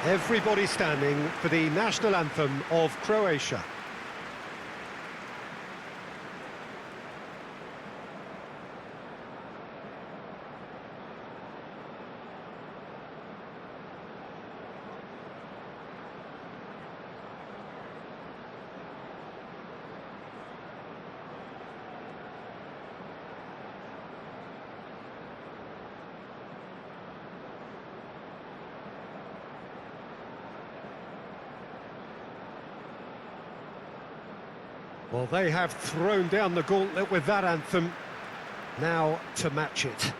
Everybody standing for the national anthem of Croatia. Well, they have thrown down the gauntlet with that anthem. Now to match it.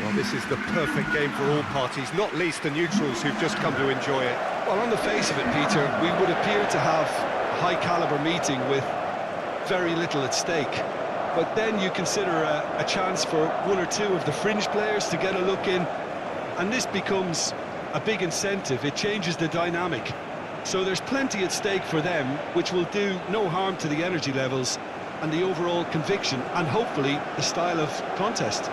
Well, this is the perfect game for all parties, not least the neutrals who've just come to enjoy it. Well, on the face of it, Peter, we would appear to have a high-caliber meeting with very little at stake. But then you consider a chance for one or two of the fringe players to get a look in, and this becomes a big incentive. It changes the dynamic. So there's plenty at stake for them, which will do no harm to the energy levels and the overall conviction, and hopefully the style of contest.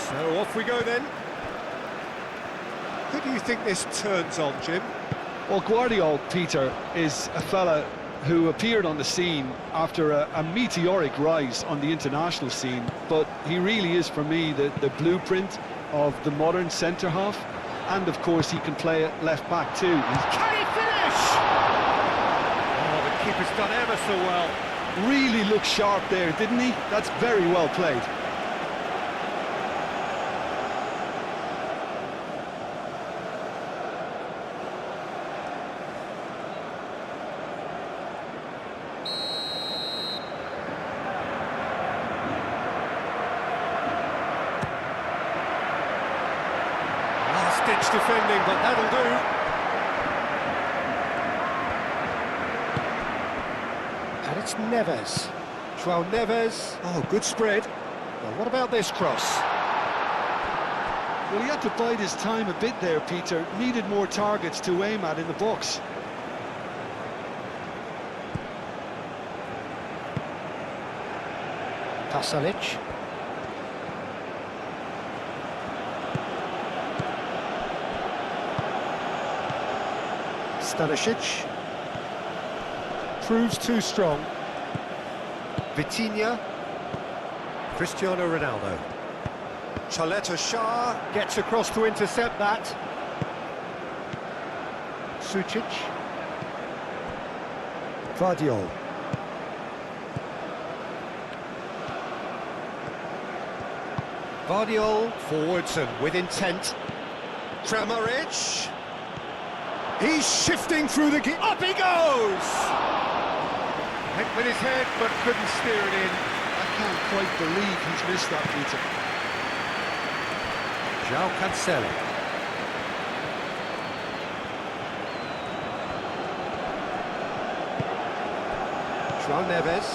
So off we go then. Who do you think this turns on, Jim? Well, Guardiola, Peter, is a fella who appeared on the scene after a meteoric rise on the international scene, but he really is, for me, the blueprint of the modern centre-half, and of course he can play at left-back too. Can he finish? Oh, the keeper's done ever so well. Really looked sharp there, didn't he? That's very well played. Last-ditch defending, but that'll do. And it's Neves. João Neves. Oh, good spread. Well, what about this cross? Well, he had to bide his time a bit there, Peter. Needed more targets to aim at in the box. Pasalic. Stanisic. Proves too strong. Vitinha. Cristiano Ronaldo. Chaleta Shah gets across to intercept that. Sucic. Vardiol. Vardiol forwards and with intent. Kramaric. He's shifting through the... Up he goes! Hit with his head, but couldn't steer it in. I can't quite believe he's missed that, Peter. João Cancelo. João Neves.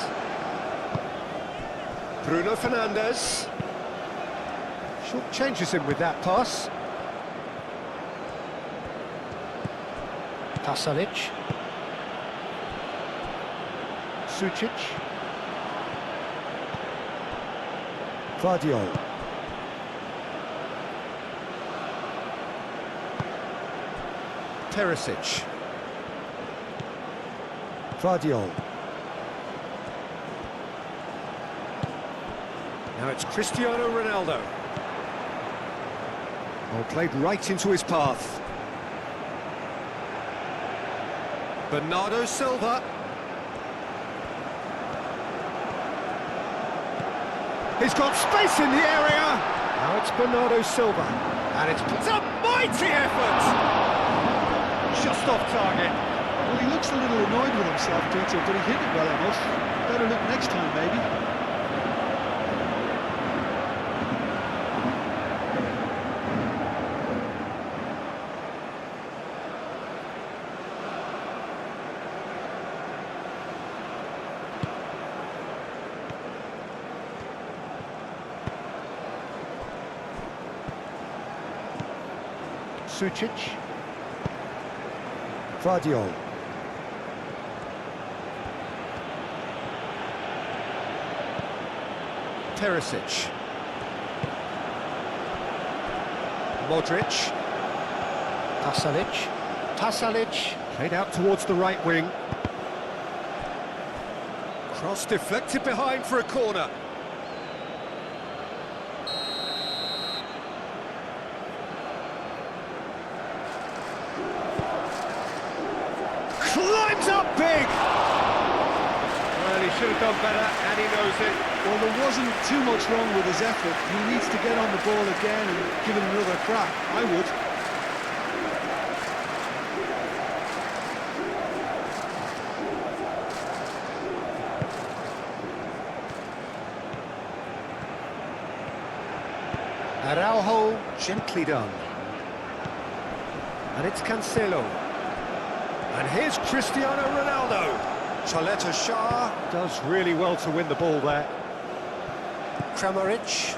Bruno Fernandes. Short changes him with that pass. Pasalic. Sucic. Vardiol. Perisic. Vardiol. Now it's Cristiano Ronaldo. Well, played right into his path. Bernardo Silva. He's got space in the area. Now it's Bernardo Silva, and it's a mighty effort! Just off target. Well, he looks a little annoyed with himself, Peter, but he hit it well enough. Better look next time, maybe. Sucic. Vardiol. Perisic. Modric. Pasalic. Pasalic. Played out towards the right wing. Cross deflected behind for a corner. Climbs up big! Well, he should have done better, and he knows it. Well, there wasn't too much wrong with his effort. He needs to get on the ball again and give it another crack. I would. Araujo, gently done. And it's Cancelo. And here's Cristiano Ronaldo. Choleta Shah does really well to win the ball there. Kramaric.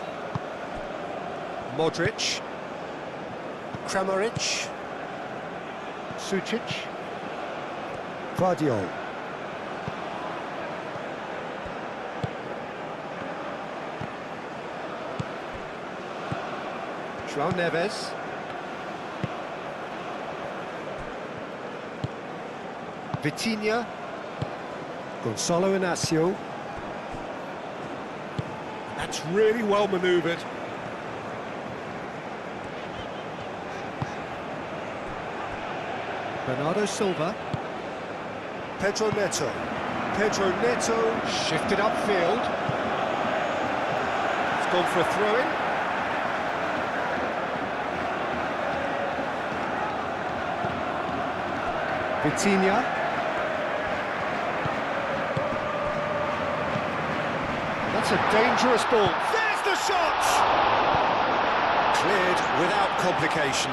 Modric. Kramaric. Sucic. Vardiol. João Neves. Vitinha. Gonzalo Inacio. That's really well manoeuvred. Bernardo Silva. Pedro Neto. Pedro Neto shifted upfield. It's gone for a throw-in. Vitinha. That's a dangerous ball. There's the shot! Cleared without complication.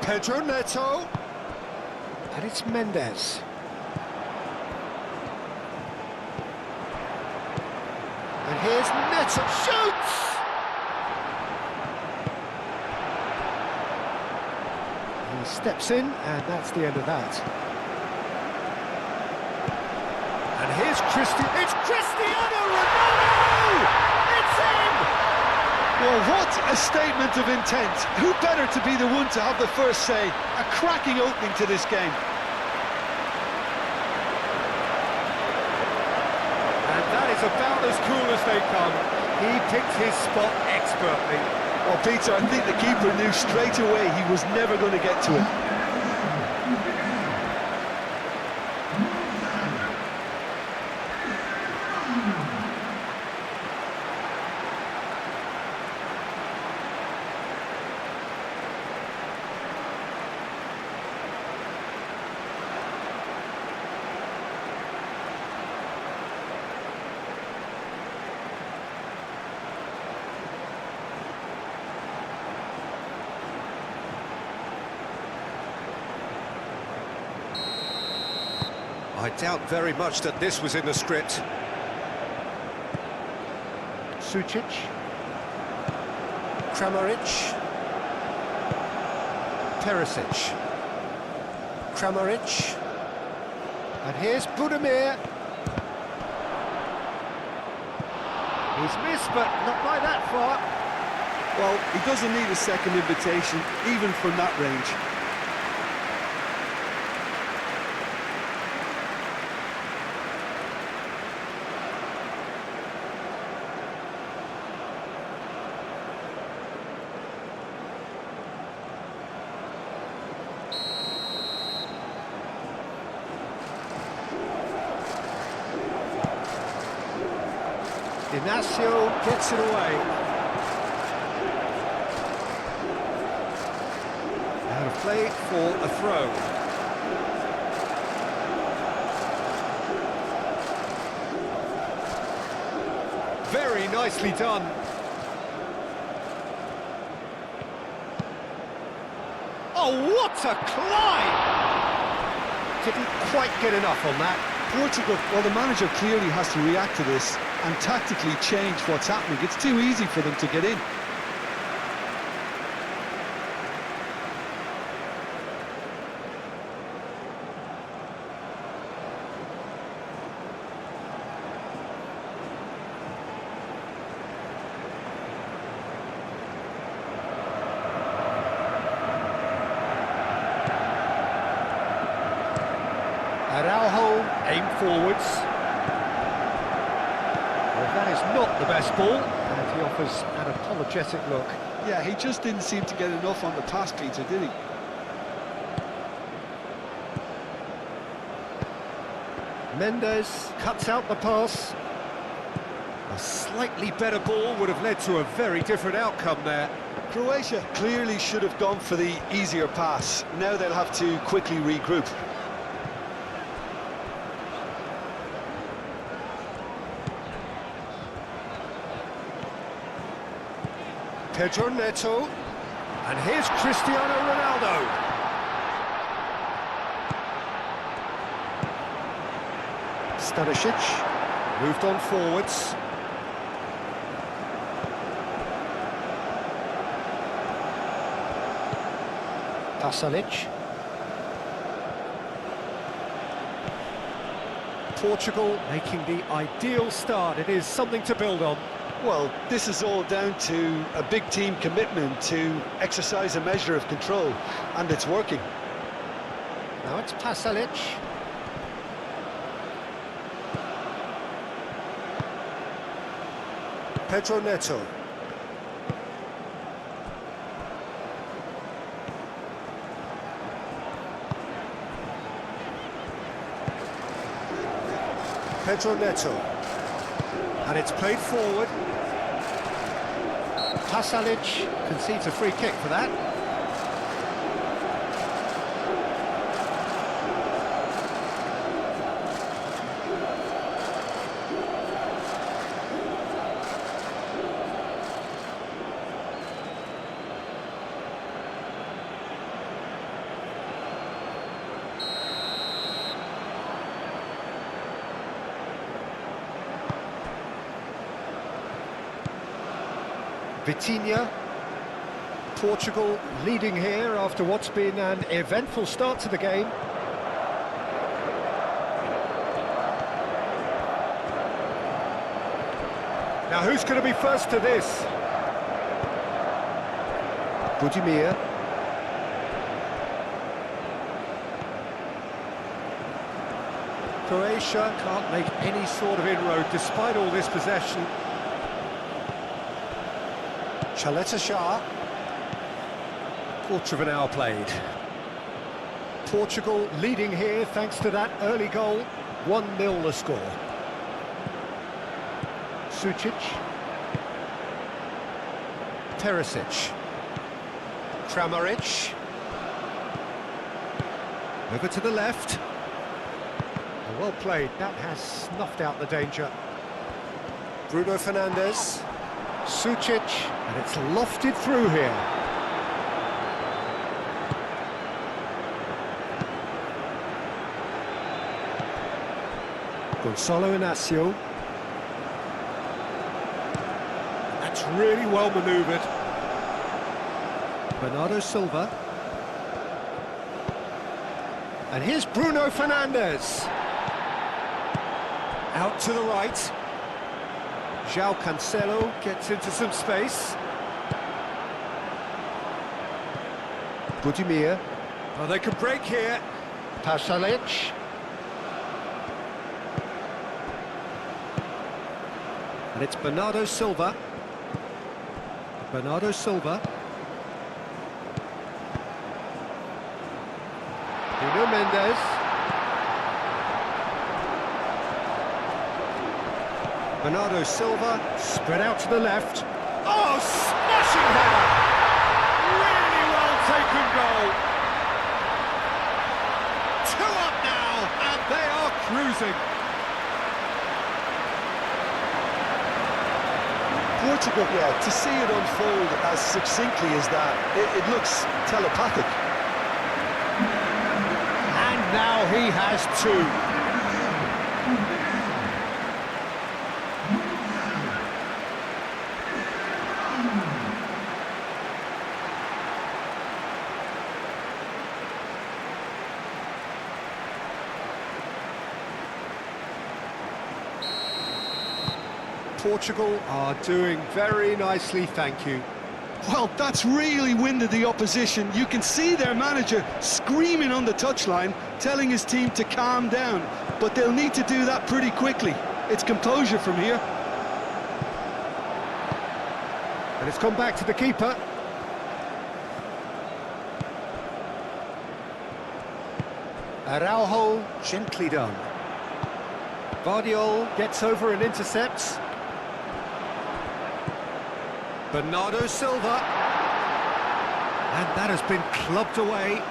Pedro Neto. And it's Mendes. And here's Neto. Shoots! He steps in, and that's the end of that. And here's It's Cristiano Ronaldo! It's in! Well, what a statement of intent. Who better to be the one to have the first say? A cracking opening to this game. And that is about as cool as they come. He picked his spot expertly. Well, Peter, I think the keeper knew straight away he was never going to get to it. I doubt very much that this was in the script. Sucic. Kramaric. Perisic. Kramaric. And here's Budimir. He's missed, but not by that far. Well, he doesn't need a second invitation, even from that range. Inacio gets it away. Out of play for a throw. Very nicely done. Oh, what a climb! Didn't quite get enough on that. Portugal, well, the manager clearly has to react to this and tactically change what's happening. It's too easy for them to get in. Araujo aim forwards. Well, that is not the best ball, and he offers an apologetic look. Yeah, he just didn't seem to get enough on the pass, Peter, did he? Mendes cuts out the pass. A slightly better ball would have led to a very different outcome there. Croatia clearly should have gone for the easier pass. Now they'll have to quickly regroup. Pedro Neto, and here's Cristiano Ronaldo. Stanisic moved on forwards. Pasalic. Portugal making the ideal start. It is something to build on. Well, this is all down to a big team commitment to exercise a measure of control, and it's working. Now it's Pasalic. Pedro Neto. Pedro Neto. And it's played forward. Pasalic concedes a free kick for that. Vitinha. Portugal leading here after what's been an eventful start to the game. Now who's going to be first to this? Budimir. Croatia can't make any sort of inroad despite all this possession. Chaleta Shah. Quarter of an hour played. Portugal leading here thanks to that early goal. 1-0 the score. Sucic. Perisic. Kramaric. Over to the left. Well played, that has snuffed out the danger. Bruno Fernandes. Sucic, and it's lofted through here. Gonzalo Inacio. That's really well manoeuvred. Bernardo Silva. And here's Bruno Fernandes. Out to the right. João Cancelo gets into some space. Budimir. Oh, they can break here. Pasalic. And it's Bernardo Silva. Bernardo Silva. Nuno Mendes. Bernardo Silva, spread out to the left. Oh, smashing header! Really well taken goal. 2 up now, and they are cruising. Portugal, yeah, to see it unfold as succinctly as that, it looks telepathic. And now he has 2. Portugal are doing very nicely, thank you. Well, that's really winded the opposition. You can see their manager screaming on the touchline, telling his team to calm down. But they'll need to do that pretty quickly. It's composure from here. And it's come back to the keeper. Araujo, gently done. Vardiol gets over and intercepts. Bernardo Silva. And that has been clubbed away.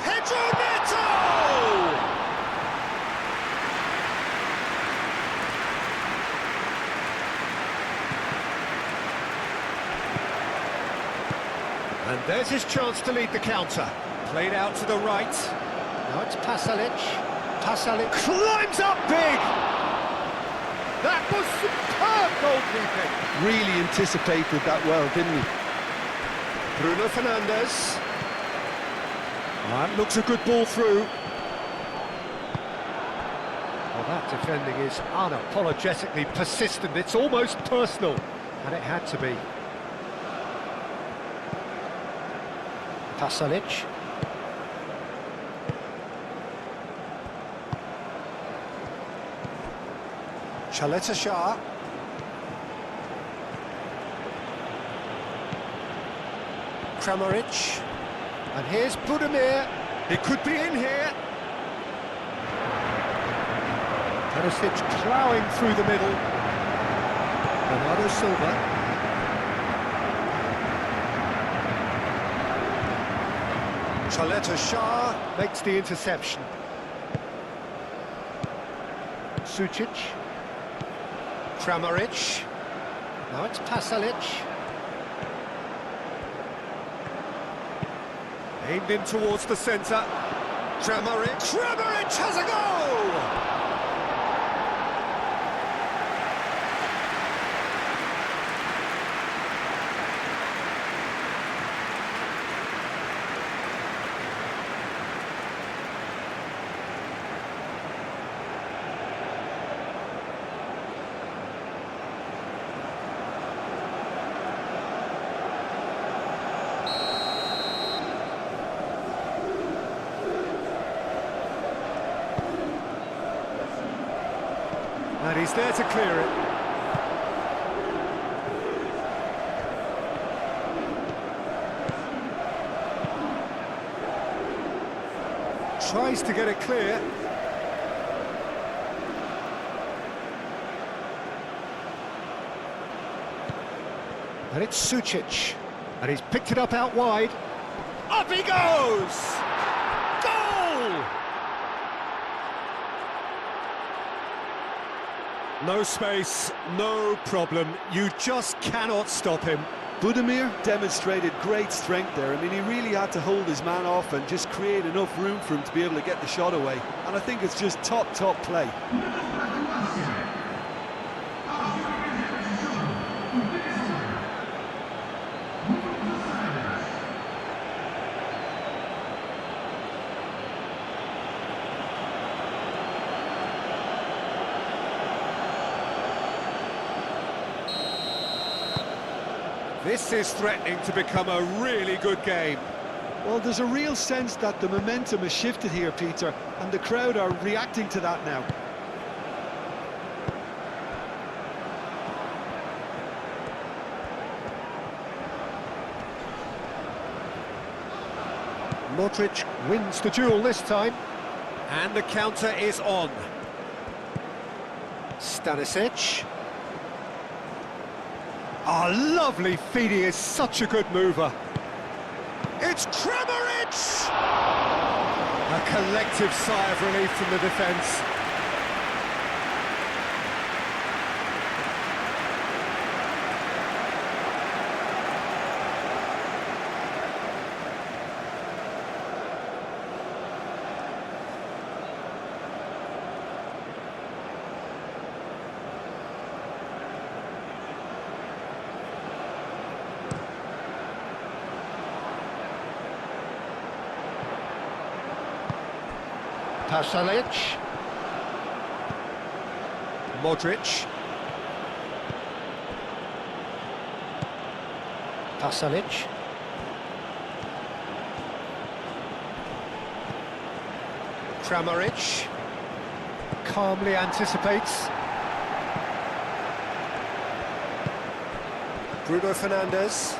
Pedro Neto! And there's his chance to lead the counter. Played out to the right. Now it's Pasalic. Pasalic climbs up big! That was superb goalkeeping! Really anticipated that well, didn't he? Bruno Fernandes. That looks a good ball through. Well, that defending is unapologetically persistent. It's almost personal. And it had to be. Pasalic. Chaleta Shah. Kramaric. And here's Budimir. It could be in here. Perisic ploughing through the middle. Bernardo Silva. Chaleta Shah makes the interception. Sucic. Kramaric. Now it's Pasalic. Aimed in towards the centre. Kramaric. Kramaric has a goal! And he's there to clear it. Tries to get it clear. And it's Sucic. And he's picked it up out wide. Up he goes! Goal! No space, no problem. You just cannot stop him. Budimir demonstrated great strength there. I mean, he really had to hold his man off and just create enough room for him to be able to get the shot away. And I think it's just top play. This is threatening to become a really good game. Well, there's a real sense that the momentum has shifted here, Peter, and the crowd are reacting to that now. Modric wins the duel this time. And the counter is on. Stanisic. Oh, lovely feed, he is such a good mover. It's Kramaric! A collective sigh of relief from the defence. Pasalic. Modric. Pasalic. Kramaric. Calmly anticipates. Bruno Fernandes.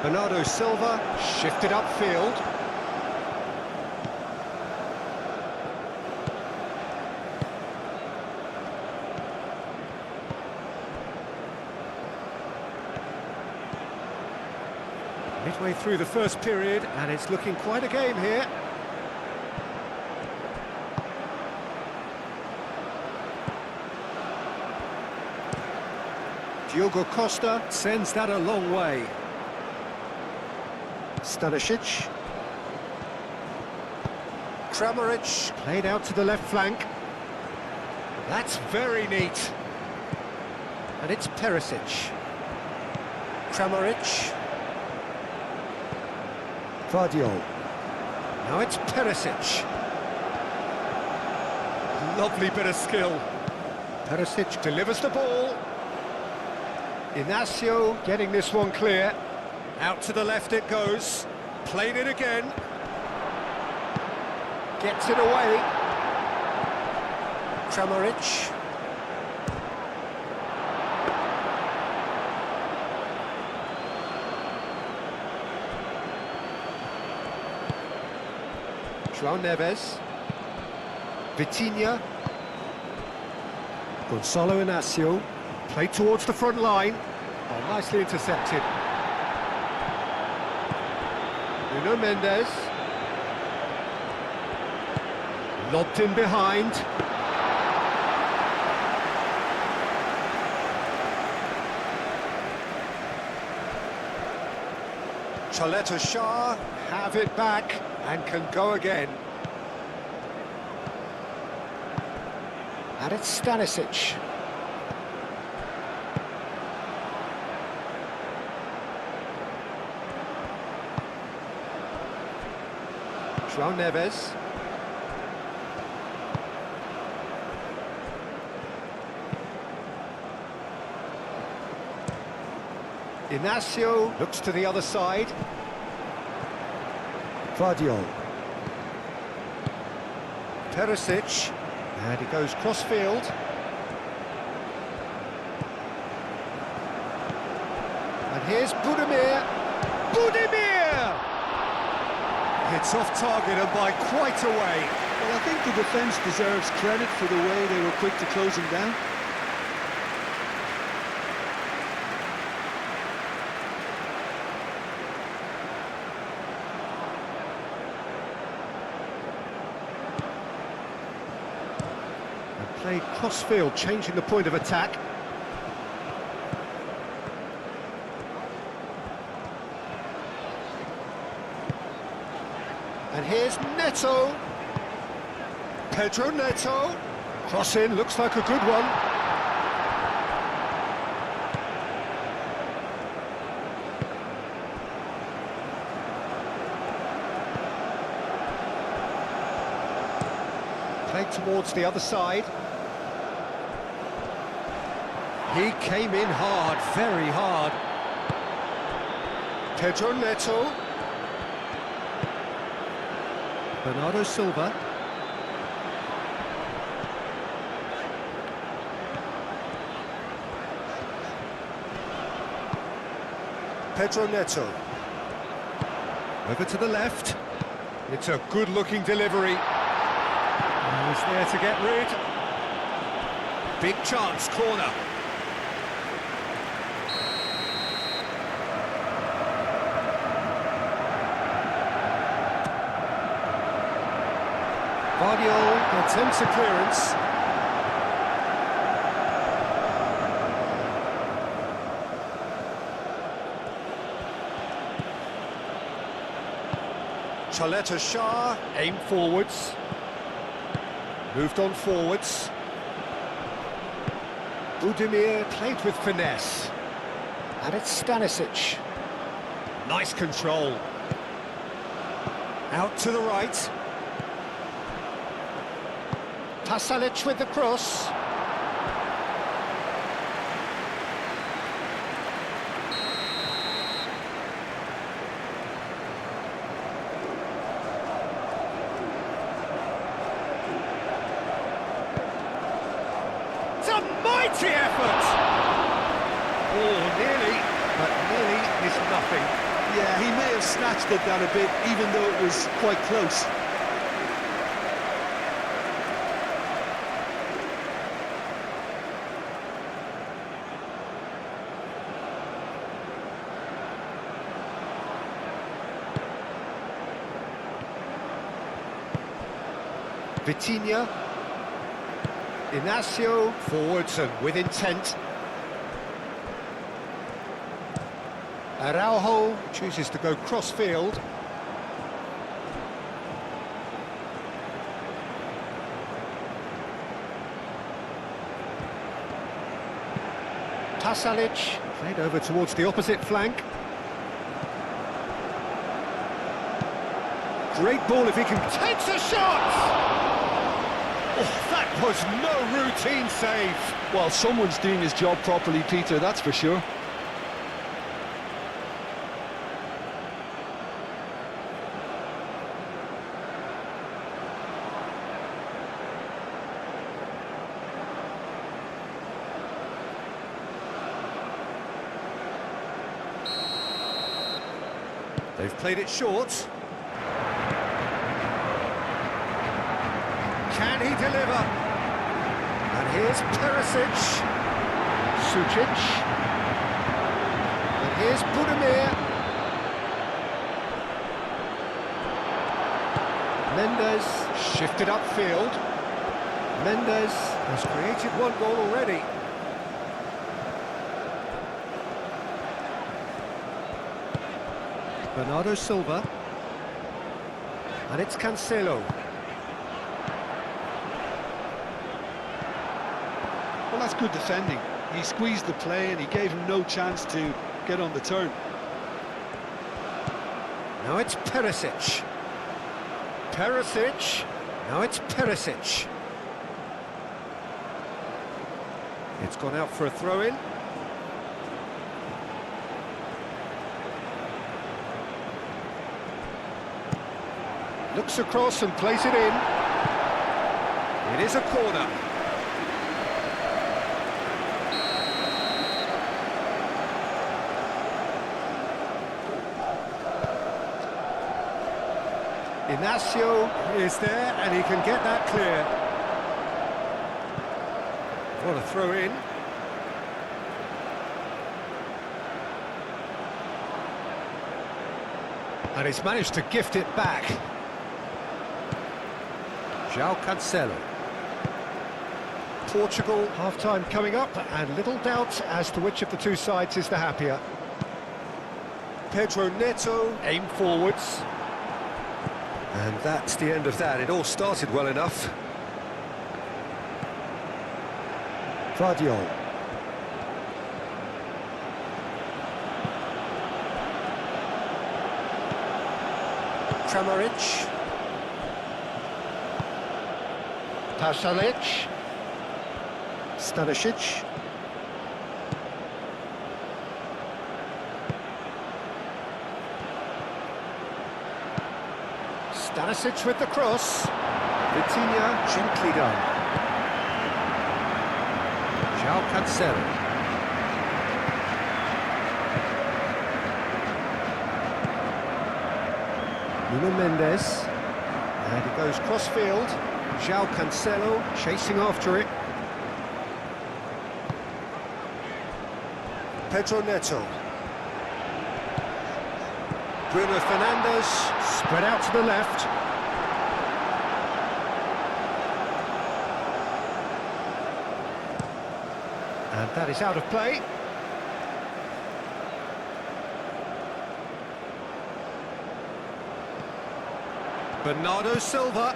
Bernardo Silva shifted upfield. Midway through the first period, and it's looking quite a game here. Diogo Costa sends that a long way. Stanisic. Kramaric played out to the left flank. That's very neat. And it's Perisic. Kramaric. Vardiol. Now it's Perisic. Lovely bit of skill. Perisic delivers the ball. Inacio getting this one clear. Out to the left it goes. Played it again. Gets it away. Kramaric. João Neves. Vitinha. Gonçalo Inacio. Played towards the front line. Oh, nicely intercepted. Nuno Mendes. Lobbed in behind. Chaleta Shah have it back and can go again. And it's Stanisic. João Neves. Inacio looks to the other side. Vardiol. Perisic. And he goes cross-field. And here's Budimir. Budimir! It's off target and by quite a way. Well, I think the defence deserves credit for the way they were quick to close him down. And played cross-field, changing the point of attack. And here's Neto. Pedro Neto. Cross in, looks like a good one. Played towards the other side. He came in hard, very hard. Pedro Neto. Bernardo Silva. Pedro Neto. Over to the left. It's a good-looking delivery. He's there to get rid. Big chance, corner. Guardiola attempts a clearance. Chaleta Shah aimed forwards. Moved on forwards. Budimir played with finesse. And it's Stanisic. Nice control. Out to the right. Pasalic with the cross. It's a mighty effort! Oh, nearly, but nearly is nothing. Yeah, he may have snatched it down a bit, even though it was quite close. Vitinha, Inacio, forwards and with intent. Araujo chooses to go cross-field. Pasalic, played over towards the opposite flank. Great ball if he can... Takes a shot! Oh, that was no routine save. Well, someone's doing his job properly, Peter, that's for sure. They've played it short. Can he deliver? And here's Perisic. Sucic. And here's Budimir. Mendes shifted upfield. Mendes has created one goal already. Bernardo Silva. And it's Cancelo. Well, that's good defending. He squeezed the play and he gave him no chance to get on the turn. Now it's Perisic. Perisic. Now it's Perisic. It's gone out for a throw-in. Looks across and plays it in. It is a corner. Inacio is there and he can get that clear. What a throw in. And he's managed to gift it back. João Cancelo. Portugal half-time coming up and little doubt as to which of the two sides is the happier. Pedro Neto aim forwards. And that's the end of that. It all started well enough. Guardiola. Kramaric. Pasalic. Stanisic. Stanisic with the cross. Vitinha gently done. João Cancelo. Nuno Mendes. And he goes cross-field. João Cancelo chasing after it. Pedro Neto. Bruno Fernandes, spread out to the left. And that is out of play. Bernardo Silva.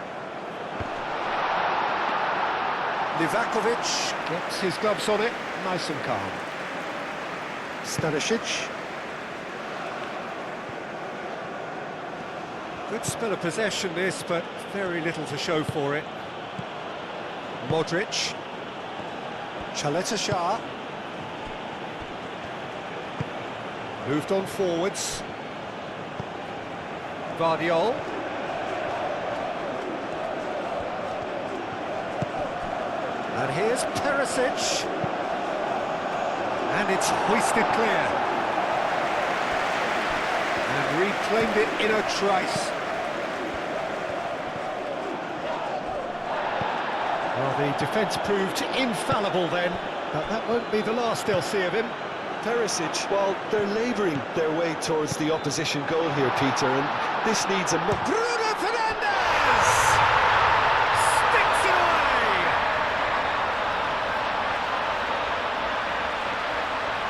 Livakovic gets his gloves on it, nice and calm. Stanisic. Good spell of possession this, but very little to show for it. Modric. Chaleta Shah. Moved on forwards. Vardiol. And here's Perisic. And it's hoisted clear. And reclaimed it in a trice. Well, the defence proved infallible then, but that won't be the last they'll see of him. Perisic, well, they're labouring their way towards the opposition goal here, Peter, and this needs a... Bruno Fernandes! Sticks it away!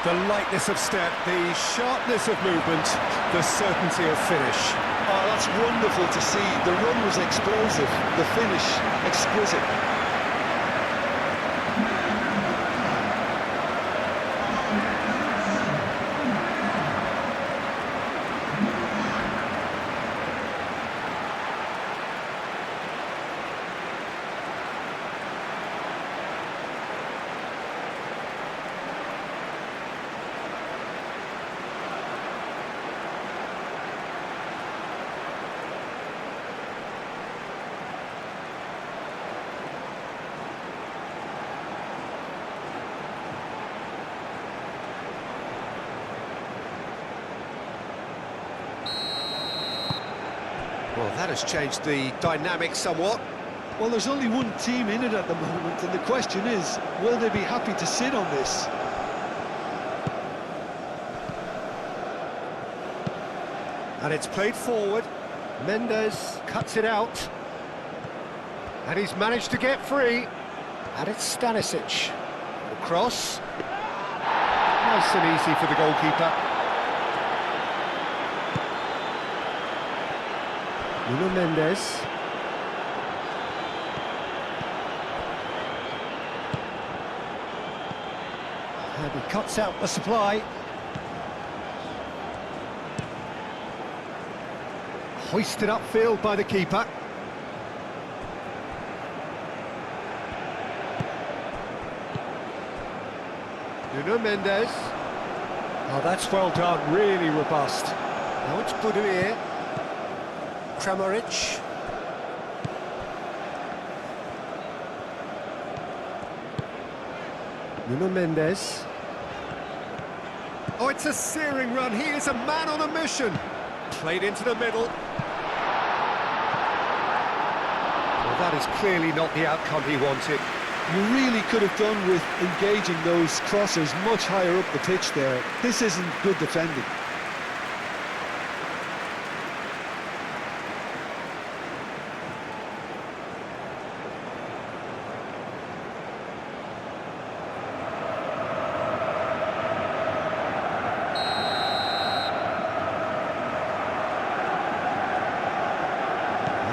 The lightness of step, the sharpness of movement, the certainty of finish. Oh, that's wonderful to see. The run was explosive, the finish exquisite. Well, that has changed the dynamic somewhat. Well, there's only one team in it at the moment, and the question is, will they be happy to sit on this? And it's played forward. Mendes cuts it out. And he's managed to get free. And it's Stanisic. Across. Nice and easy for the goalkeeper. Nuno Mendes. And he cuts out the supply. Hoisted upfield by the keeper. Nuno Mendes. Oh, that's well done, really robust. Now it's Budimir. Kramaric. Nuno Mendes. Oh, it's a searing run. He is a man on a mission. Played into the middle. Well, that is clearly not the outcome he wanted. You really could have done with engaging those crossers much higher up the pitch there. This isn't good defending.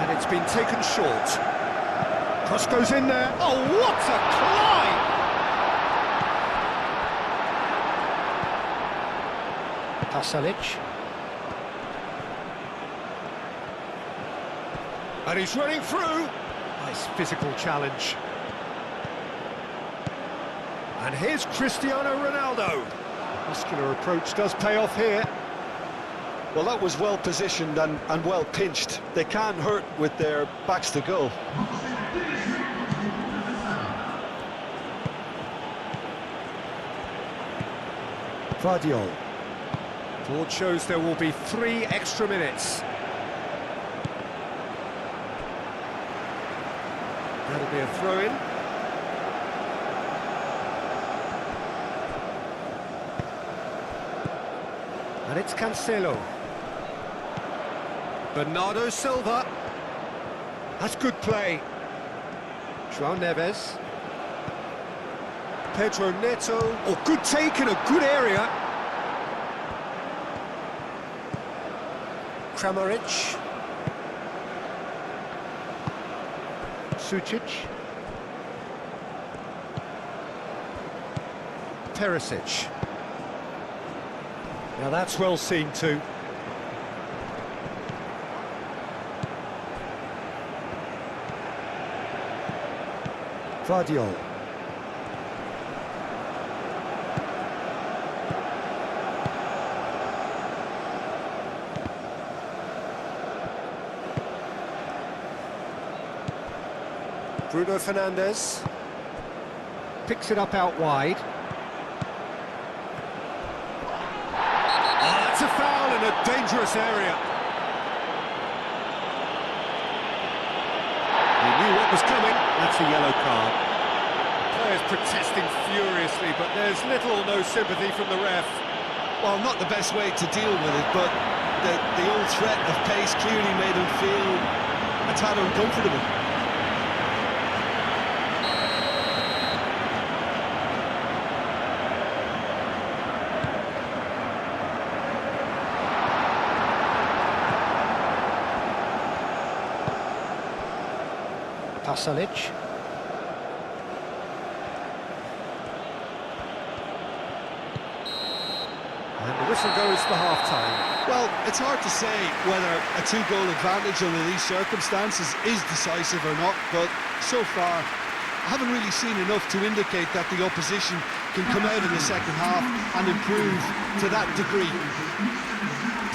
And it's been taken short. Cross goes in there. Oh, what a climb! Pasalic. And he's running through. Nice physical challenge. And here's Cristiano Ronaldo. Muscular approach does pay off here. Well, that was well positioned and well pinched. They can't hurt with their backs to goal. Vardiol. Board shows there will be 3 extra minutes. That'll be a throw-in. And it's Cancelo. Bernardo Silva. That's good play. João Neves. Pedro Neto. Oh, good take in a good area. Kramaric. Sucic. Perisic. Now that's well seen too. Vardiol. Bruno Fernandes picks it up out wide. Oh, that's a foul in a dangerous area. He knew what was coming. That's a yellow card. Players protesting furiously, but there's little or no sympathy from the ref. Well, not the best way to deal with it, but the old threat of pace clearly made him feel a tad uncomfortable. Pasalic. And the whistle goes for half-time. Well, it's hard to say whether a two-goal advantage under these circumstances is decisive or not, but so far I haven't really seen enough to indicate that the opposition can come out in the second half and improve to that degree.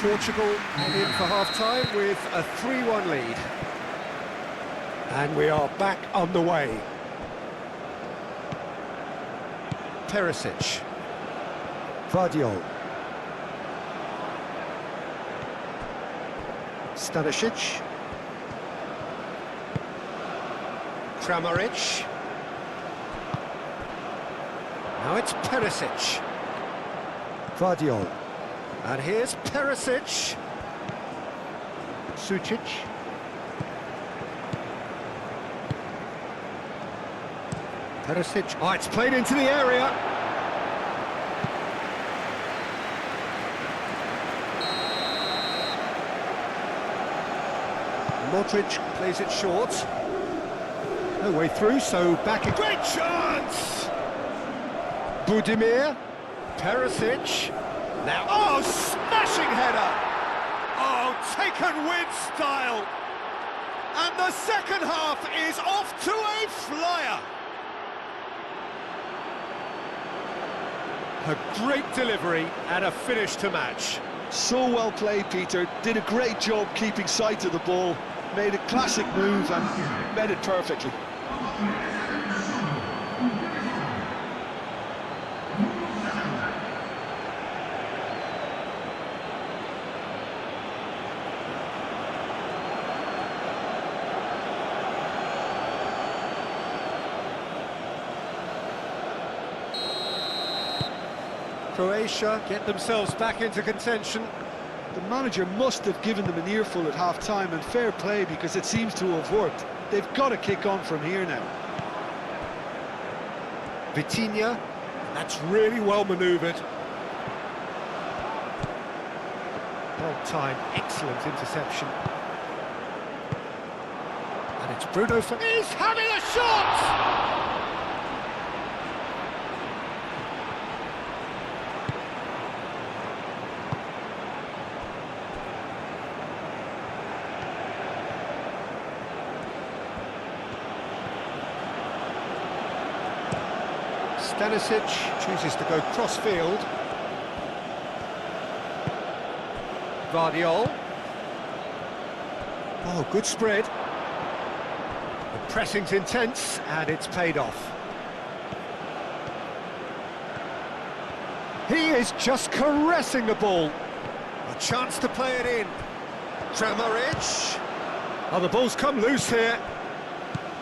Portugal in for half-time with a 3-1 lead. And we are back on the way. Perisic. Vardiol. Stanisic. Kramaric. Now it's Perisic. Vardiol. And here's Perisic. Sucic. Perisic. Oh, it's played into the area. Modric plays it short. No way through, so back a great chance! Budimir. Perisic. Now, oh, smashing header! Oh, taken with style! And the second half is off to a flyer! A great delivery and a finish to match. So well played, Peter. Did a great job keeping sight of the ball. Made a classic move and met it perfectly. Croatia get themselves back into contention. The manager must have given them an earful at half-time, and fair play, because it seems to have worked. They've got to kick on from here now. Vitinha, that's really well manoeuvred. Well timed, excellent interception. And it's Bruno Fernandes. He's having a shot! Stanisic chooses to go cross-field. Vardiol. Oh, good spread. The pressing's intense, and it's paid off. He is just caressing the ball. A chance to play it in. Kramaric. Oh, the ball's come loose here.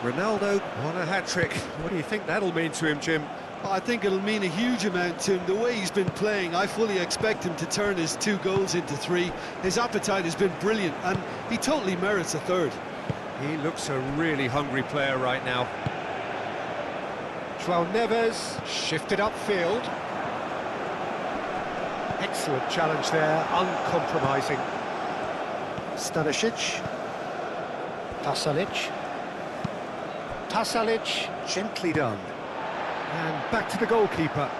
Ronaldo on a hat-trick. What do you think that'll mean to him, Jim? I think it'll mean a huge amount to him. The way he's been playing, I fully expect him to turn his 2 goals into 3. His appetite has been brilliant, and he totally merits a third. He looks a really hungry player right now. João Neves shifted upfield. Excellent challenge there, uncompromising. Stanisic. Pasalic. Pasalic, gently done. And back to the goalkeeper.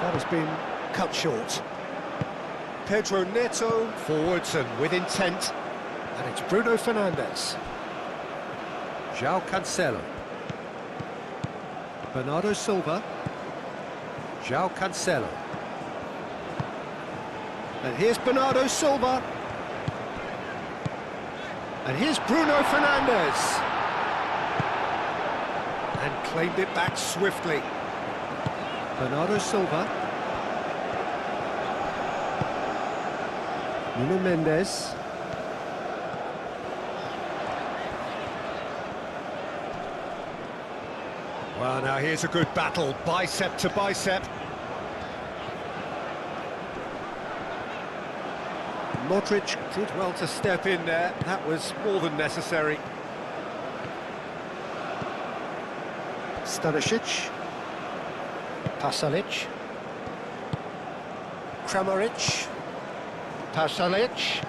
That has been cut short. Pedro Neto forwards and with intent. And it's Bruno Fernandes. João Cancelo. Bernardo Silva. João Cancelo. And here's Bernardo Silva. And here's Bruno Fernandes. And claimed it back swiftly. Bernardo Silva. Nuno Mendes. Well, now here's a good battle, bicep to bicep. Modric did well to step in there, that was more than necessary. Stanisic. Pasalic. Kramaric. Pasalic.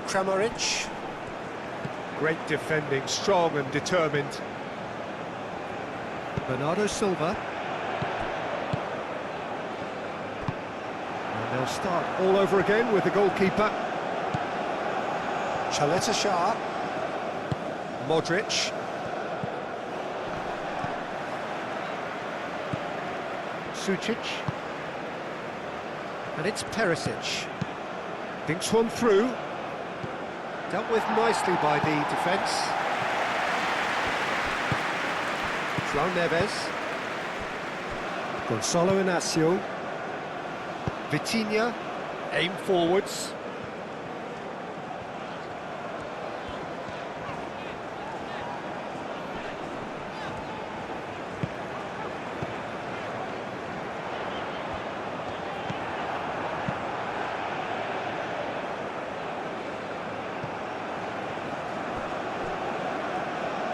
Kramaric. Great defending, strong and determined. Bernardo Silva. And they'll start all over again with the goalkeeper. Chaleta Shah. Modric. Sucic. And it's Perisic. Thinks one through. Dealt with nicely by the defence. João Neves. Gonçalo Inácio. Vitinha. Aim forwards.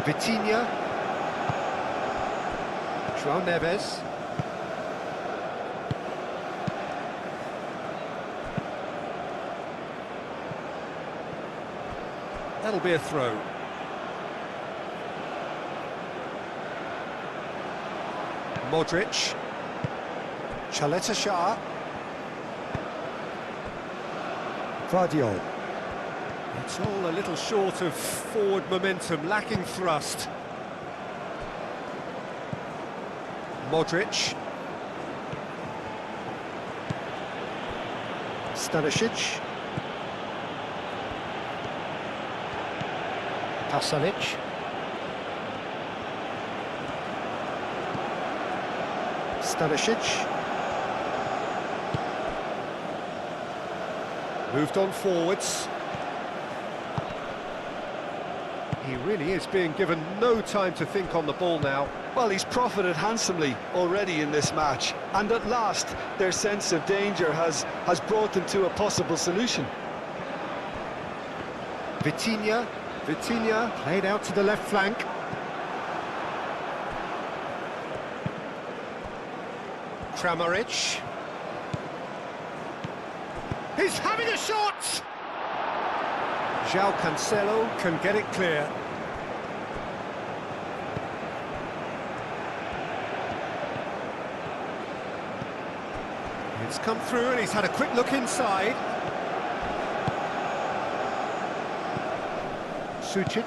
Vitinha. João Neves. That'll be a throw. Modric. Chaleta Shah. Vardiol. It's all a little short of forward momentum, lacking thrust. Modric. Stanisic. Pasalic. Stanisic. Moved on forwards. He really is being given no time to think on the ball now. Well, he's profited handsomely already in this match, and at last their sense of danger has brought them to a possible solution. Vitinha. Vitinha played out to the left flank. Kramaric. He's having a shot! João Cancelo can get it clear. It's come through and he's had a quick look inside. Sucic.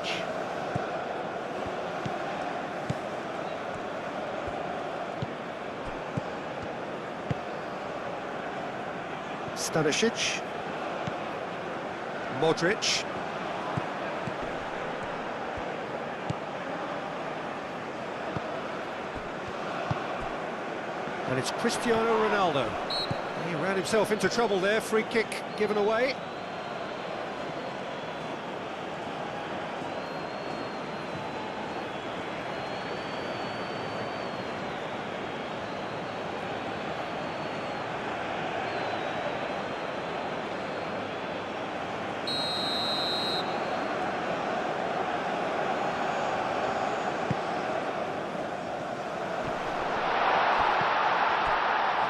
Stanisic. Modric. And it's Cristiano Ronaldo. He ran himself into trouble there, free kick given away.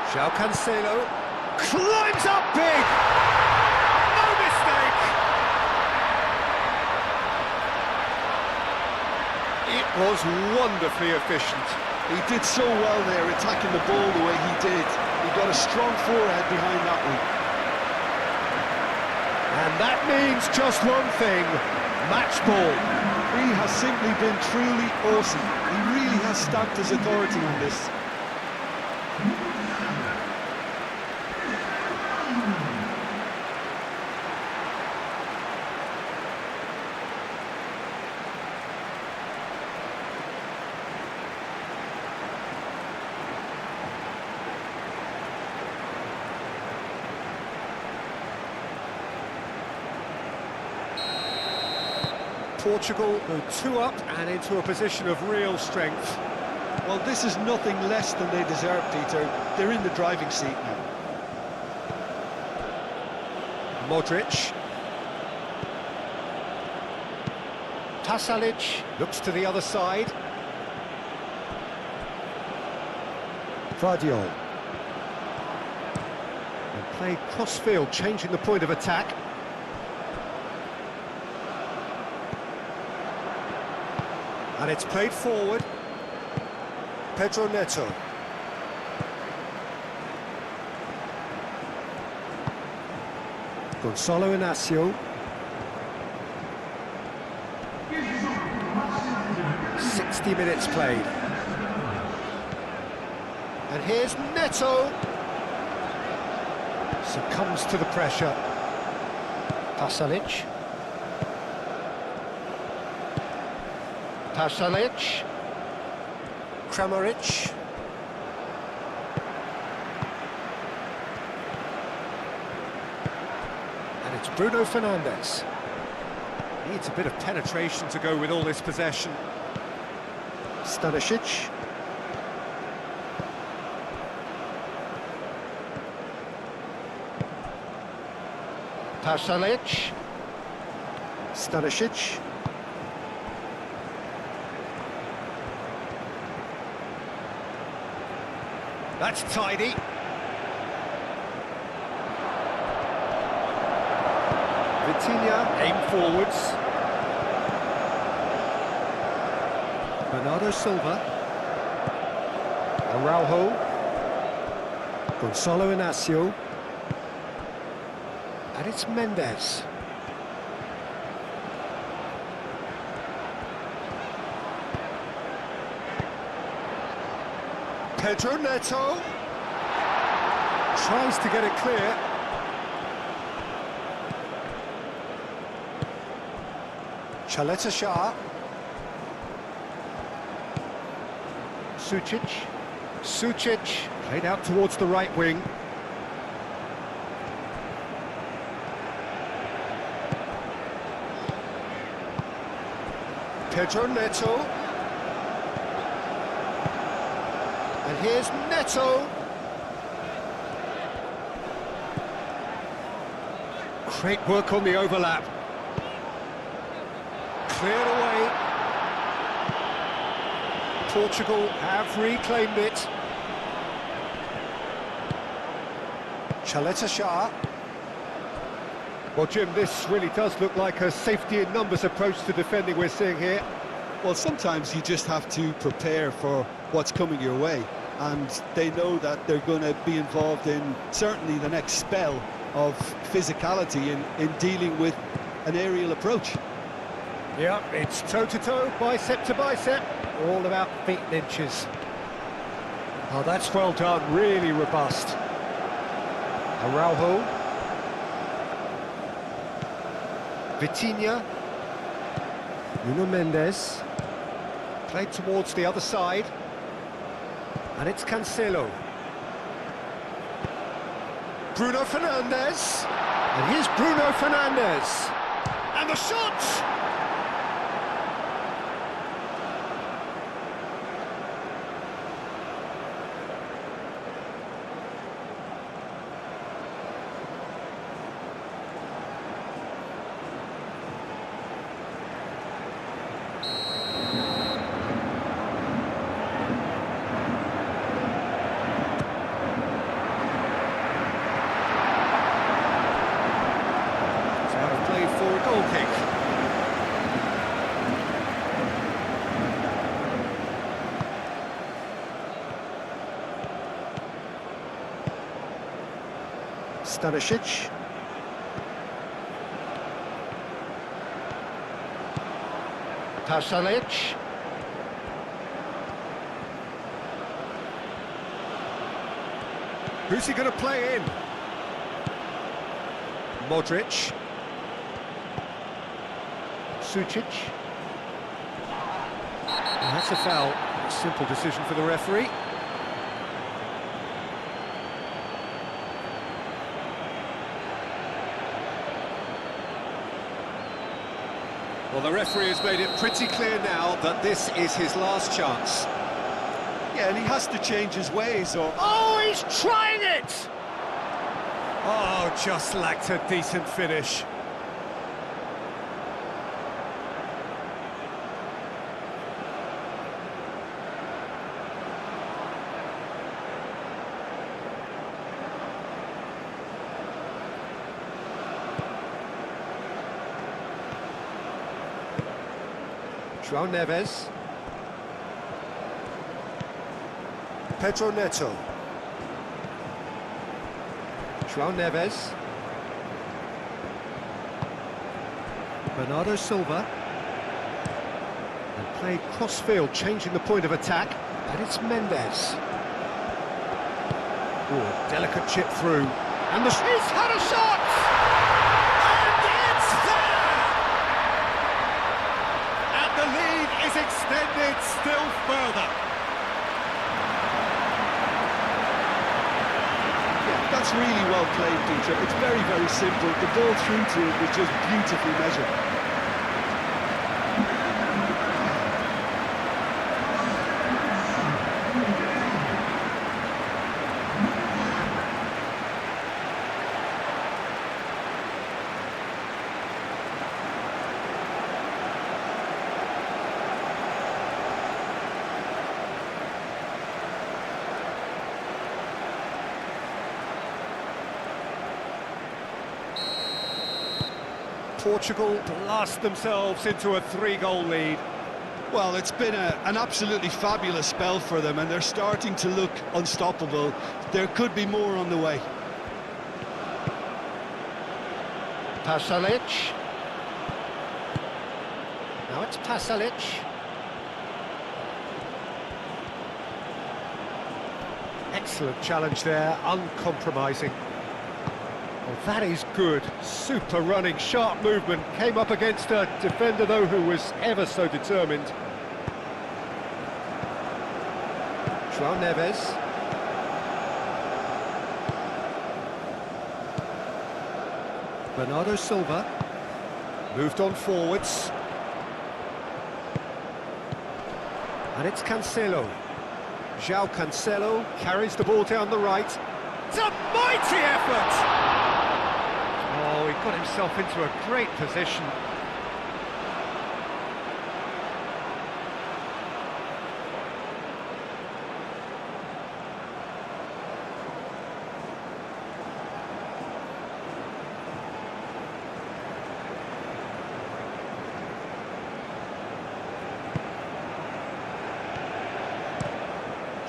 João Cancelo climbs up big! No mistake! It was wonderfully efficient. He did so well there, attacking the ball the way he did. He got a strong forehead behind that one. And that means just one thing, match ball. He has simply been truly awesome. He really has stamped his authority on this. Portugal go 2 up and into a position of real strength. Well, this is nothing less than they deserve, Peter. They're in the driving seat now. Modric. Pasalic looks to the other side. Vardiol. And played cross-field, changing the point of attack. And it's played forward. Pedro Neto. Gonzalo Inacio. 60 minutes played. And here's Neto. Succumbs to the pressure. Pasalic. Pasalic. Kramaric. And it's Bruno Fernandes. Needs a bit of penetration to go with all this possession. Stanisic. Pasalic. Stanisic. That's tidy. Vitinha aim forwards. Bernardo Silva. Araujo. Gonzalo Inacio. And it's Mendes. Pedro Neto tries to get it clear. Chaleta Shah. Sucic played out towards the right wing. Pedro Neto. And here's Neto. Great work on the overlap. Cleared away. Portugal have reclaimed it. Chaleta Shah. Well, Jim, this really does look like a safety in numbers approach to defending we're seeing here. Well, sometimes you just have to prepare for what's coming your way, and they know that they're going to be involved in certainly the next spell of physicality in dealing with an aerial approach. Yeah, it's toe-to-toe, bicep to bicep, all about feet and inches. Oh, that's well done, really robust. Araujo. Vitinha. Nuno Mendes. Played towards the other side. And it's Cancelo. Bruno Fernandes. And here's Bruno Fernandes. And the shot! For a goal kick. Stanisic. Pasalic. Who's he going to play in? Modric. Sucic. And that's a foul. Simple decision for the referee. Well, the referee has made it pretty clear now that this is his last chance. Yeah, and he has to change his ways, or... Oh, he's trying it! Oh, just lacked a decent finish. João Neves. Pedro Neto. João Neves. Bernardo Silva. And played cross-field, changing the point of attack. And it's Mendes. Oh, delicate chip through. And he's had a shot! The lead is extended still further. Yeah, that's really well played, Peter. It's very, very simple. The ball through to it was just beautifully measured. Portugal blast themselves into a 3-goal lead. Well, it's been an absolutely fabulous spell for them, and they're starting to look unstoppable. There could be more on the way. Pasalic. Now it's Pasalic. Excellent challenge there, uncompromising. Well, that is good. Super running, sharp movement. Came up against a defender, though, who was ever so determined. João Neves. Bernardo Silva. Moved on forwards. And it's Cancelo. João Cancelo carries the ball down the right. It's a mighty effort! Oh, he got himself into a great position.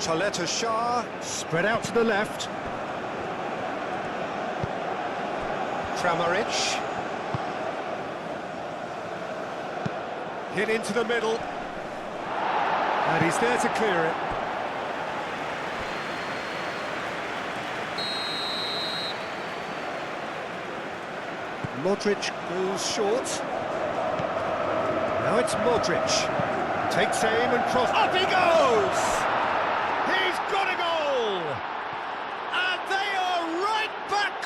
Choleta Shah, spread out to the left. Kramaric. Hit into the middle. And he's there to clear it. Modric goes short. Now it's Modric. Takes aim and cross. Up he goes! He's got a goal! And they are right back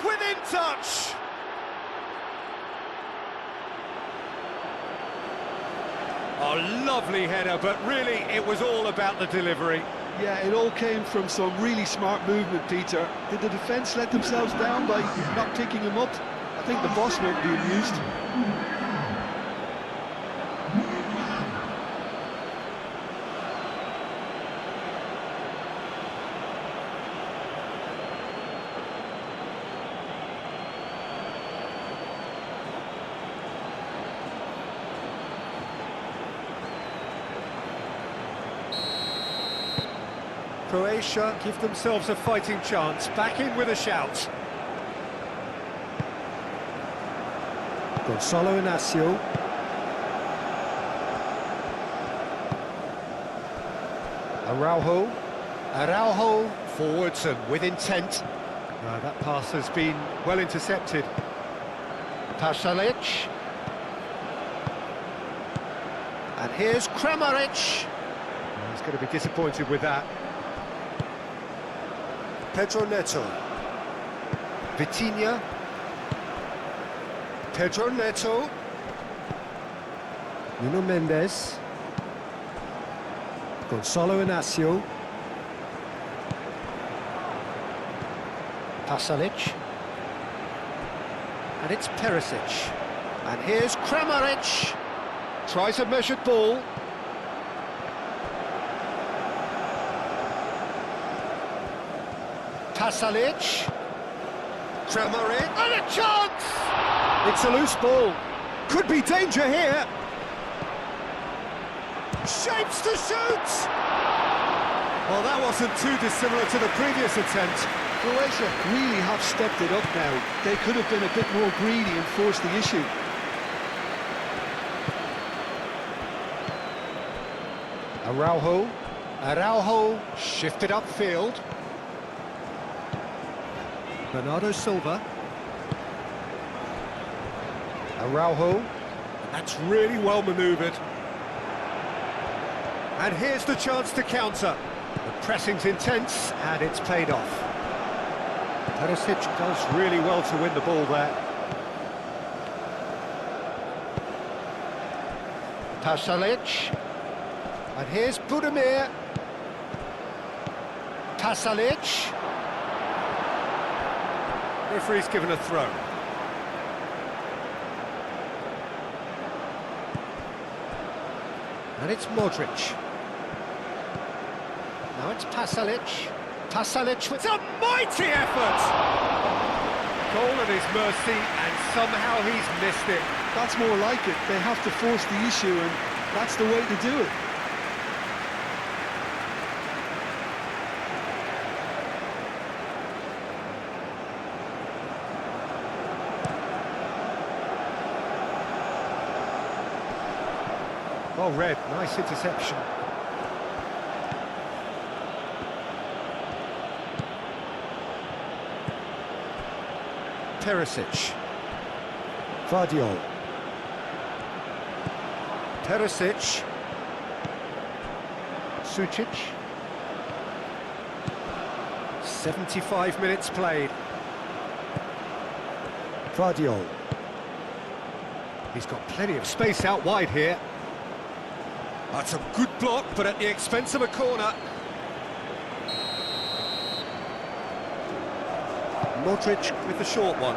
Oh, lovely header, but really it was all about the delivery. Yeah, it all came from some really smart movement, Peter. Did the defence let themselves down by not picking him up? I think the boss won't be amused. Croatia give themselves a fighting chance, back in with a shout. Gonzalo Inacio. Araujo forwards and with intent. That pass has been well intercepted. Pasalic. And here's Kramaric. He's going to be disappointed with that. Pedro Neto. Vitinha. Pedro Neto. Nuno Mendes. Gonzalo Inacio. Pasalic. And it's Perisic. And here's Kramaric. Tries a measured ball. Pasalic. Kramaric. And a chance! It's a loose ball. Could be danger here. Shapes to shoot! Well, that wasn't too dissimilar to the previous attempt. Croatia really have stepped it up now. They could have been a bit more greedy and forced the issue. Araujo shifted upfield. Bernardo Silva. Araujo. That's really well manoeuvred. And here's the chance to counter. The pressing's intense, and it's paid off. Perisic does really well to win the ball there. Pasalic. And here's Budimir. Pasalic. Referee's given a throw. And it's Modric. Now it's Pasalic. Pasalic with a mighty effort! Goal at his mercy, and somehow he's missed it. That's more like it. They have to force the issue, and that's the way to do it. Well read, nice interception. Perisic. Vardiol. Perisic. Sucic. 75 minutes played. Vardiol. He's got plenty of space out wide here. That's a good block, but at the expense of a corner. Modric with the short one.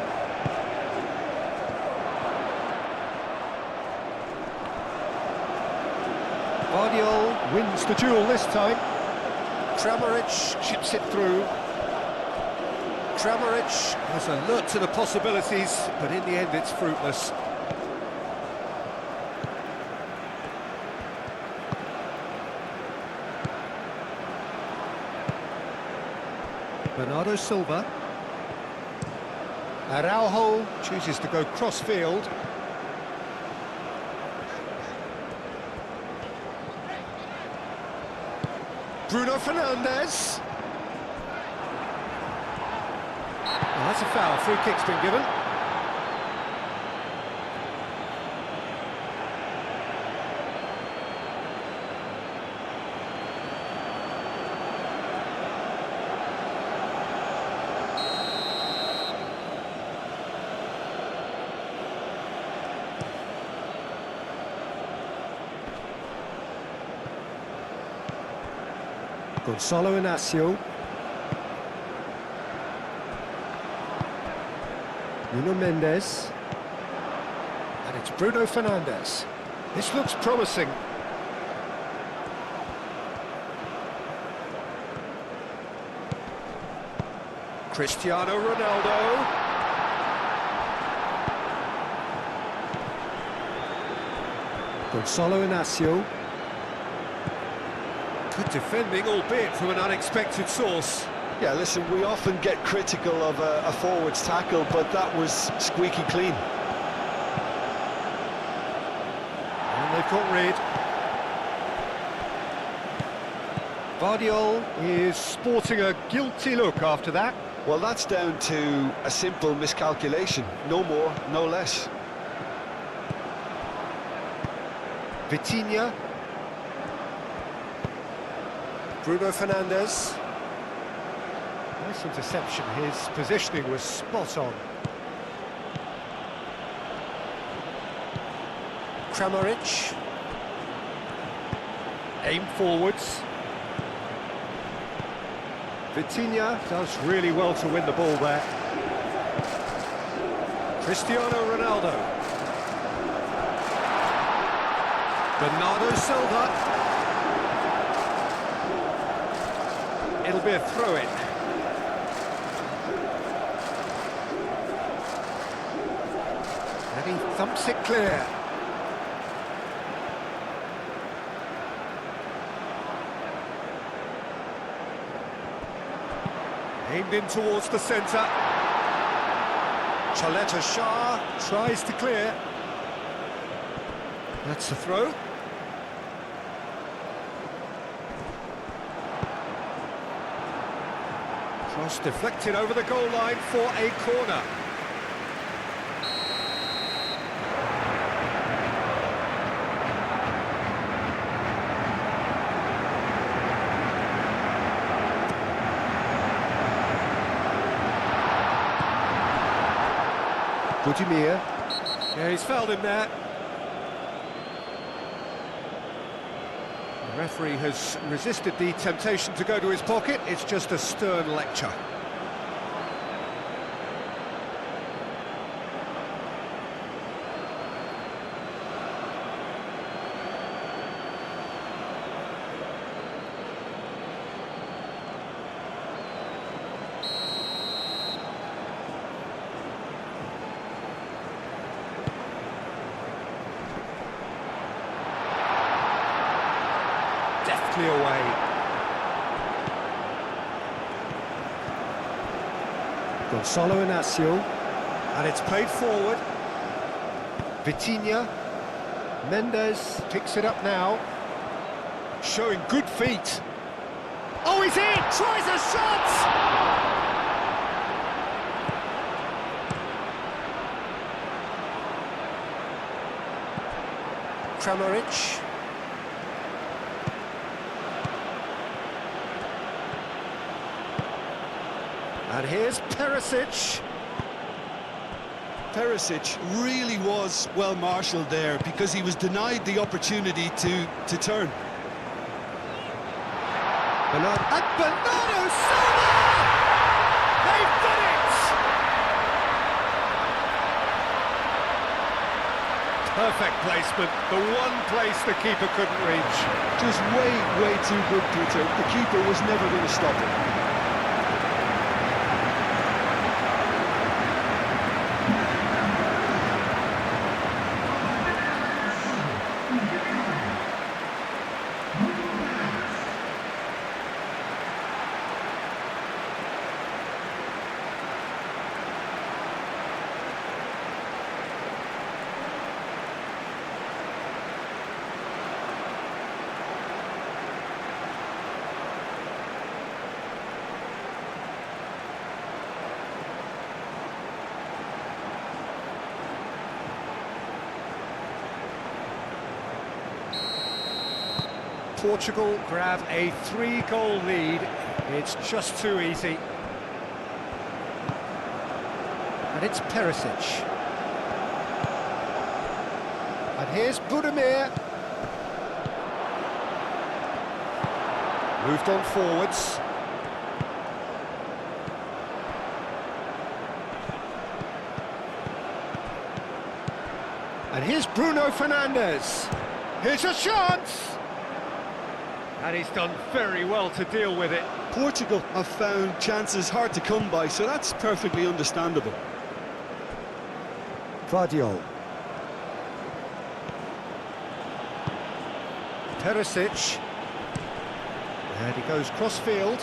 Vardiol wins the duel this time. Kramaric chips it through. Kramaric is alert to the possibilities, but in the end it's fruitless. Bernardo Silva. Araujo chooses to go cross-field. Bruno Fernandes. Oh, that's a foul. Free kick's been given. Gonzalo Inacio. Nuno Mendes. And it's Bruno Fernandes. This looks promising. Cristiano Ronaldo. Gonzalo Inacio. Good defending, albeit from an unexpected source. Yeah, listen, we often get critical of a forward's tackle, but that was squeaky clean. And they've got rid. Vardiol is sporting a guilty look after that. Well, that's down to a simple miscalculation. No more, no less. Vitinha. Bruno Fernandes. Nice interception, his positioning was spot on. Kramaric. Aim forwards. Vitinha does really well to win the ball there. Cristiano Ronaldo. Bernardo Silva. It'll be a throw-in. And he thumps it clear. Aimed in towards the centre. Choleta Shah tries to clear. That's the throw. Cross deflected over the goal line for a corner. Budimir. Yeah, he's fouled him there. The referee has resisted the temptation to go to his pocket. It's just a stern lecture. Deftly away. Gonzalo Inacio. And it's played forward. Vitinha. Mendes picks it up now. Showing good feet. Oh, he's in! Tries a shot! Kramaric. And here's Perisic. Perisic really was well marshalled there because he was denied the opportunity to turn. Bernardo Silva! They've done it! Perfect placement, the one place the keeper couldn't reach. Just way too good, Peter. The keeper was never going to stop it. Portugal grab a 3-goal lead. It's just too easy. And it's Perisic. And here's Budimir. Moved on forwards. And here's Bruno Fernandes. Here's a chance! And he's done very well to deal with it. Portugal have found chances hard to come by, so that's perfectly understandable. Vardiol. Perisic. And he goes cross-field.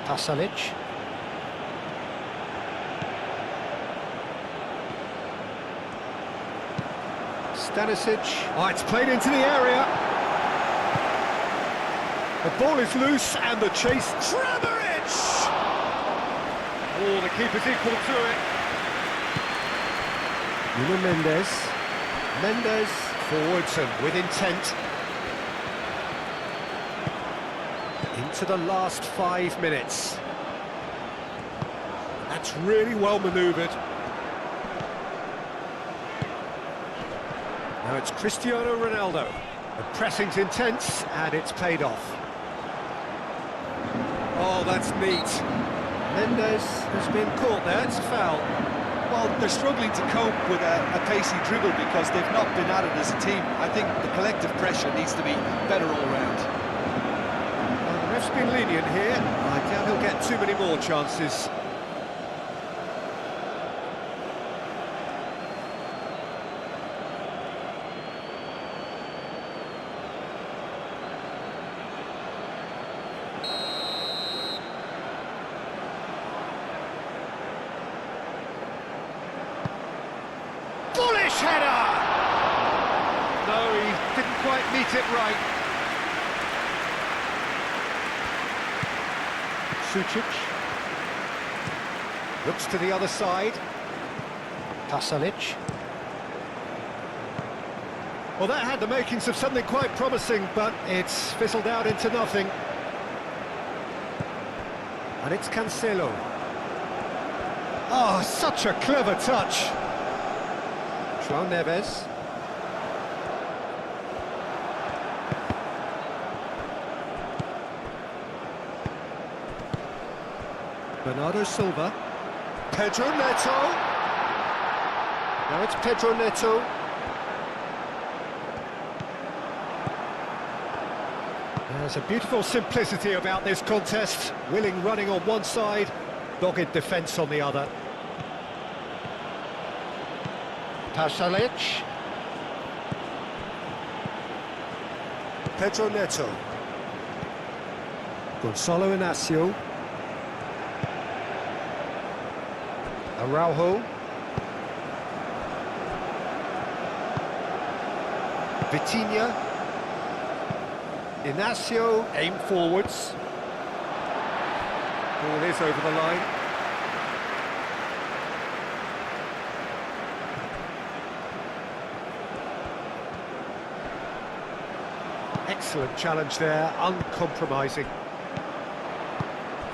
Pasalic. Stanisic. Oh, it's played into the area. The ball is loose and the chase. Kramaric! Oh, the keeper's equal to it. Nuno Mendes. Mendes forwards and with intent. Into the last 5 minutes. That's really well manoeuvred. Now it's Cristiano Ronaldo. The pressing's intense and it's paid off. Oh, that's neat. Mendes has been caught there, it's a foul. Well, they're struggling to cope with a pacey dribble because they've not been at it as a team. I think the collective pressure needs to be better all round. Well, the ref's been lenient here. I doubt he'll get too many more chances. Bullish header! No, he didn't quite meet it right. Sucic. Looks to the other side. Pasalic. Well, that had the makings of something quite promising, but it's fizzled out into nothing. And it's Cancelo. Oh, such a clever touch. João Neves. Bernardo Silva. Pedro Neto. Now it's Pedro Neto. There's a beautiful simplicity about this contest. Willing running on one side, dogged defence on the other. Pasalic. Pedro Neto. Gonzalo Inacio. Araujo. Vitinha. Inacio. Aim forwards. Ball is over the line. Excellent challenge there, uncompromising.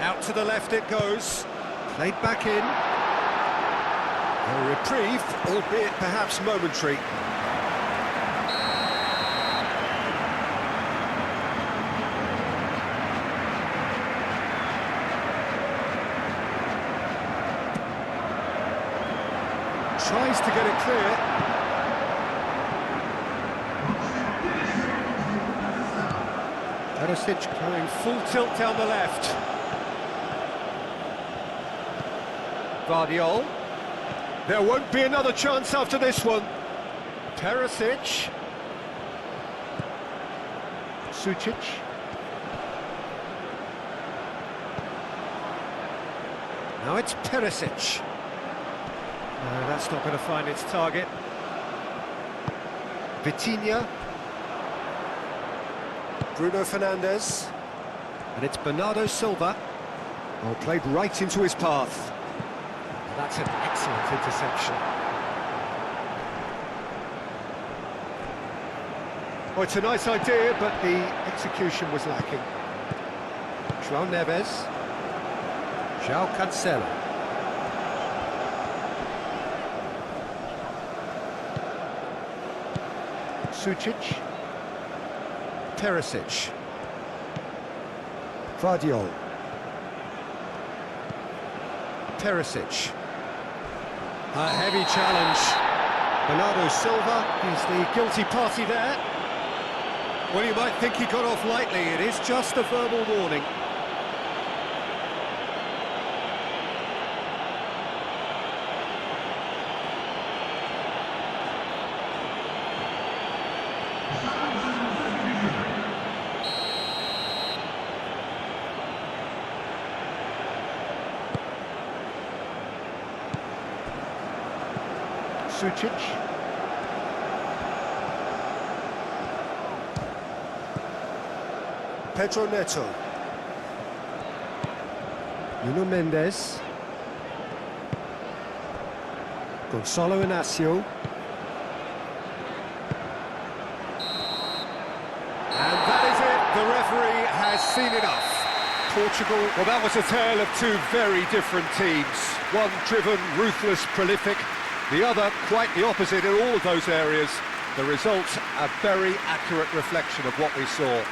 Out to the left it goes. Played back in. A reprieve, albeit perhaps momentary. Tries to get it clear. Perisic going full tilt down the left. Vardiol. There won't be another chance after this one. Perisic. Sucic. Now it's Perisic. No, that's not going to find its target. Vitinha. Bruno Fernandes. And it's Bernardo Silva. Oh, played right into his path. That's an excellent interception. Well, it's a nice idea, but the execution was lacking. João Neves. João Cancelo. Sucic. Perisic. Vardiol. Perisic. A heavy challenge. Bernardo Silva is the guilty party there. Well, you might think he got off lightly. It is just a verbal warning. Sucic. Pedro Neto. Nuno Mendes. Gonzalo Inacio. And that is it. The referee has seen enough. Portugal, well, that was a tale of two very different teams. One driven, ruthless, prolific. The other, quite the opposite in all of those areas. The result, a very accurate reflection of what we saw.